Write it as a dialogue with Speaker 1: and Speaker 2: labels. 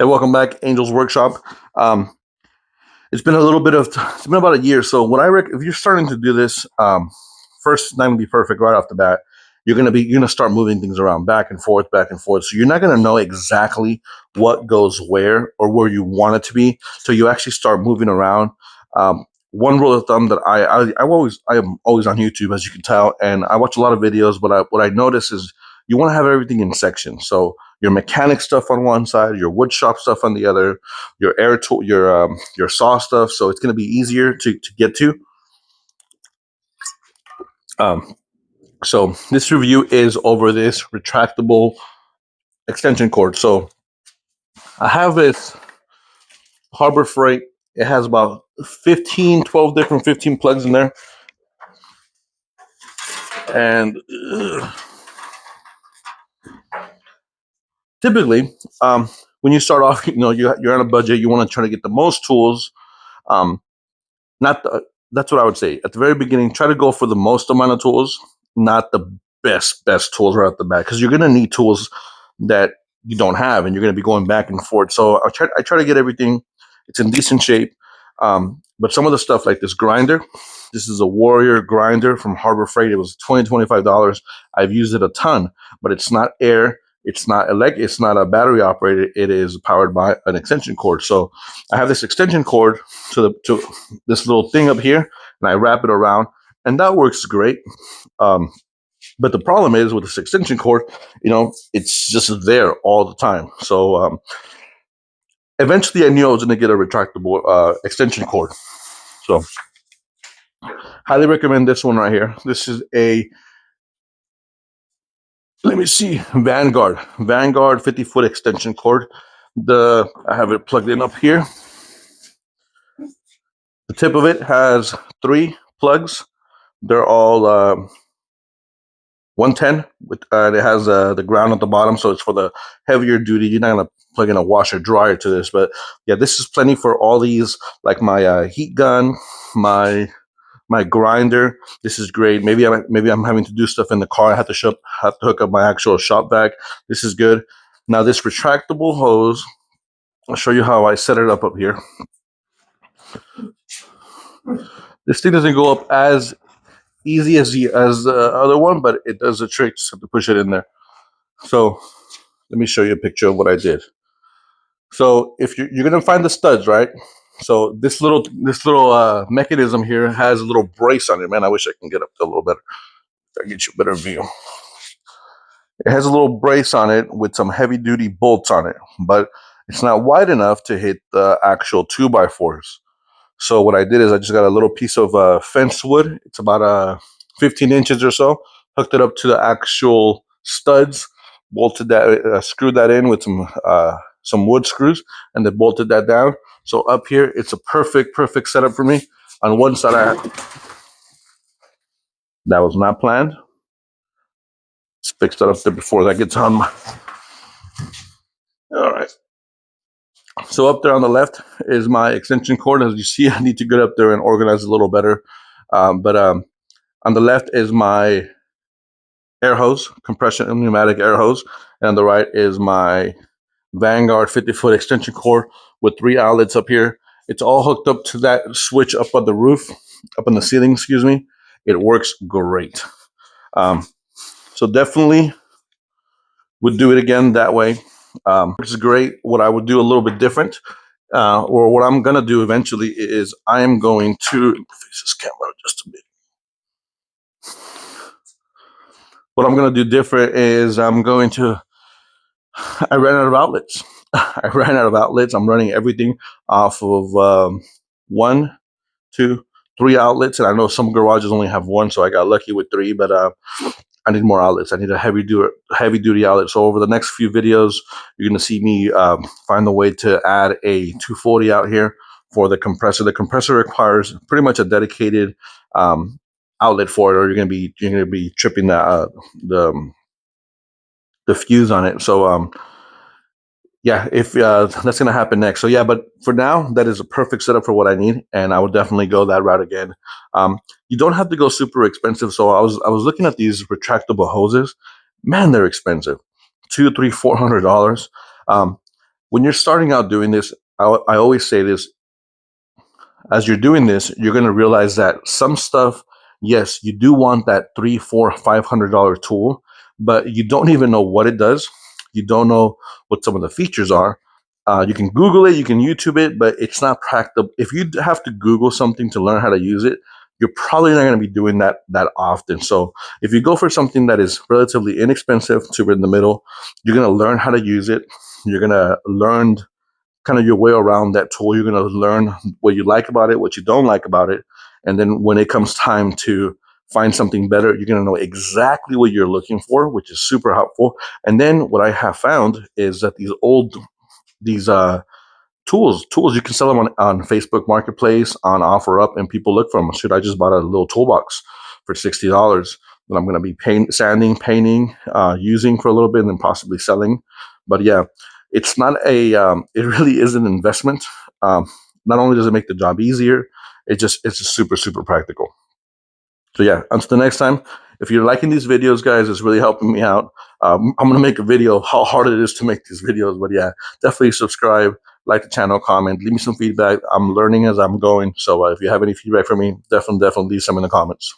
Speaker 1: Hey, welcome back, Angel's Workshop. Um, it's been about a year. So if you're starting to do this, first it's not gonna be perfect right off the bat. You're gonna start moving things around back and forth, back and forth. So you're not gonna know exactly what goes where or where you want it to be. So you actually start moving around. One rule of thumb that I am always on YouTube, as you can tell, and I watch a lot of videos. But what I notice is you want to have everything in sections. So your mechanic stuff on one side, your wood shop stuff on the other, your air tool, your saw stuff. So it's going to be easier to get to. Um, so this review is over this retractable extension cord. So I have this Harbor Freight. It has about 12 different 15 plugs in there. And typically, when you start off, you're on a budget. You want to try to get the most tools. Um, not the, that's what I would say at the very beginning. Try to go for the most amount of tools, not the best tools right off the bat, because you're going to need tools that you don't have, and you're going to be going back and forth. So I try to get everything. It's in decent shape. But some of the stuff like this grinder, this is a Warrior grinder from Harbor Freight. It was $25. I've used it a ton, but it's not air. It's not it's not a battery operated. It is powered by an extension cord. So I have this extension cord to this little thing up here, and I wrap it around, and that works great. But the problem is with this extension cord, it's just there all the time. So eventually I knew I was going to get a retractable extension cord. So highly recommend this one right here. This is let me see, Vanguard 50-foot extension cord. I have it plugged in up here. The tip of it has 3 plugs. They're all 110 and it has the ground at the bottom, so it's for the heavier duty. You're not gonna plug in a washer dryer to this, but yeah, this is plenty for all these, like my heat gun, my grinder. This is great. Maybe I'm having to do stuff in the car. I have to hook up my actual shop vac. This is good. Now this retractable hose, I'll show you how I set it up here. This thing doesn't go up as easy as the other one, but it does the trick. Just have to push it in there. So let me show you a picture of what I did. So if you're gonna find the studs, right? So this little mechanism here has a little brace on it. Man, I wish I can get up a little better. I get you a better view. It has a little brace on it with some heavy duty bolts on it, but it's not wide enough to hit the actual 2x4s. So what I did is I just got a little piece of fence wood. It's about 15 inches or so. Hooked it up to the actual studs. Bolted that, screwed that in with some wood screws, and then bolted that down. So up here, it's a perfect setup for me. On one side, that was not planned. Let's fix that up there before that gets on my. All right. So up there on the left is my extension cord. As you see, I need to get up there and organize a little better. But on the left is my air hose, compression and pneumatic air hose. And on the right is my Vanguard 50-foot extension cord with 3 outlets up here. It's all hooked up to that switch up on the roof, up on the ceiling, excuse me. It works great. So definitely would do it again that way. Which is great. What I would do a little bit different, or what I'm going to do eventually, is I am going to face this camera just a bit. What I'm going to do different is I ran out of outlets. I'm running everything off of 1, 2, 3 outlets, and I know some garages only have 1, so I got lucky with 3. But I need more outlets. I need a heavy duty outlet. So over the next few videos, you're going to see me find a way to add a 240 out here for the compressor. The compressor requires pretty much a dedicated outlet for it, or you're going to be tripping the fuse on it. So yeah, if that's going to happen next. So yeah, but for now, that is a perfect setup for what I need, and I would definitely go that route again. You don't have to go super expensive. So I was looking at these retractable hoses. Man, they're expensive. $200, $300, $400. when you're starting out doing this, I always say this: as you're doing this, you're going to realize that some stuff, yes, you do want that $300, $400, $500 tool, but you don't even know what it does. You don't know what some of the features are. You can Google it, you can YouTube it, but it's not practical. If you have to Google something to learn how to use it, you're probably not going to be doing that often. So if you go for something that is relatively inexpensive to in the middle, you're going to learn how to use it. You're going to learn kind of your way around that tool. You're going to learn what you like about it, what you don't like about it. And then when it comes time to find something better, you're going to know exactly what you're looking for, which is super helpful. And then what I have found is that these tools you can sell them on Facebook Marketplace, on OfferUp, and people look for them. Should I just bought a little toolbox for $60 that I'm going to be sanding, painting, using for a little bit, and then possibly selling. But yeah, it's not it really is an investment. Not only does it make the job easier, it's just super, super practical. So yeah, until the next time, if you're liking these videos, guys, it's really helping me out. I'm going to make a video how hard it is to make these videos. But yeah, definitely subscribe, like the channel, comment, leave me some feedback. I'm learning as I'm going. So if you have any feedback for me, definitely leave some in the comments.